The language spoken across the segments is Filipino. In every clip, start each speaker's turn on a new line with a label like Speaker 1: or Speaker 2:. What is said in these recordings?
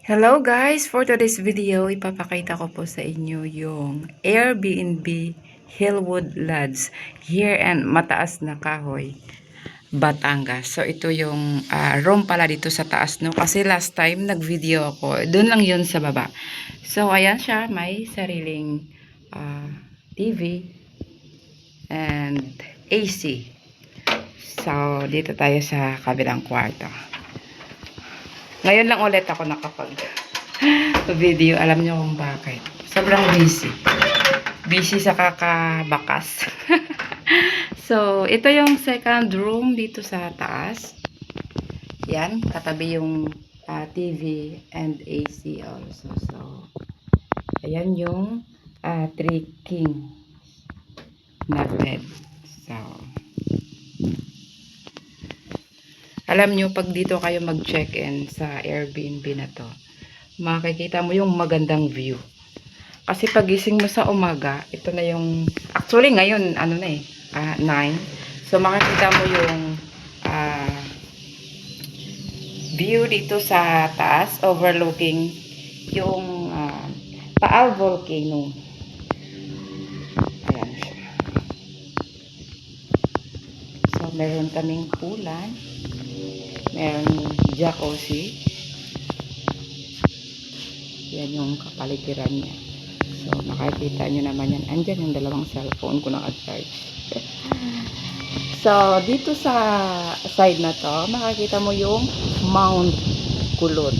Speaker 1: Hello guys! For today's video, ipapakita ko po sa inyo yung Airbnb Hillwood Lodge here in Mataas na Kahoy, Batangas. So ito yung room pala dito sa taas, no? Kasi last time nag-video ako, doon lang yun sa baba. So ayan siya, may sariling TV and AC. So dito tayo sa kabilang kwarto. Ngayon lang ulit ako nakapag video. Alam niyo kung bakit. Sobrang busy. Busy sa kakabakas. So, ito yung second room dito sa taas. Yan. Katabi yung TV and AC also. So, ayan yung 3 king na bed. So, alam nyo, pag dito kayo mag-check-in sa Airbnb na to, makikita mo yung magandang view. Kasi pagising mo sa umaga, ito na yung, actually ngayon, ano na 9. So makikita mo yung view dito sa taas, overlooking yung Taal Volcano. Ayan siya. So meron kaming pulan. Meron jacuzzi. Yan yung kapaligiran niya. So, makikita nyo naman yan. Andyan yung dalawang cellphone ko naka-charge. So, dito sa side na to, makikita mo yung Mount Kulot.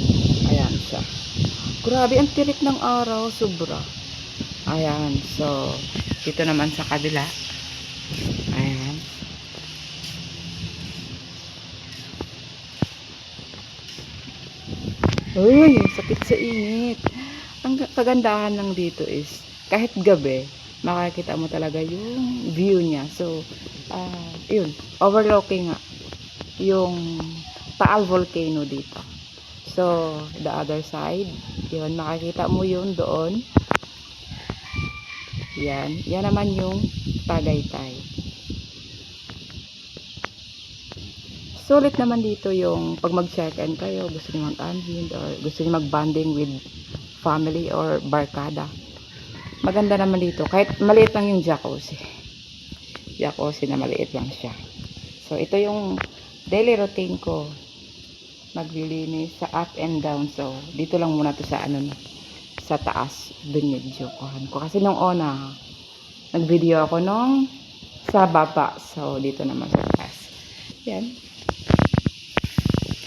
Speaker 1: Ayan siya. Grabe, ang tirik ng araw. Sobra. Ayan. So, dito naman sa kabila. Ayan. Uy, sakit sa init. Ang kagandahan lang dito is, kahit gabi, makikita mo talaga yung view niya. So, yun, overlooking nga yung Taal Volcano dito. So, the other side, yun, makikita mo yun doon. Yan, yan naman yung Tagaytay. Sulit naman dito yung pag mag-check-in kayo, gusto niyo mag-unwind or gusto niyo mag-bonding with family or barkada. Maganda naman dito. Kahit maliit lang yung jacuzzi. Jacuzzi na maliit lang siya. So, ito yung daily routine ko. Maglilinis sa up and down. So, dito lang muna to sa sa taas. Binidyokohan ko. Kasi nung una, nag-video ako nung sa baba. So, dito naman sa taas. Yan.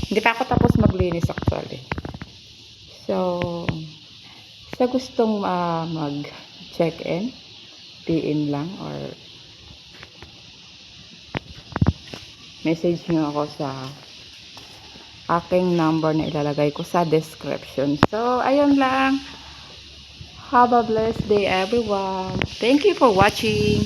Speaker 1: Hindi pa ako tapos maglinis actually. So, sa gustong mag-check-in, PIN lang or message nyo ako sa aking number na ilalagay ko sa description. So, ayun lang. Have a blessed day everyone. Thank you for watching.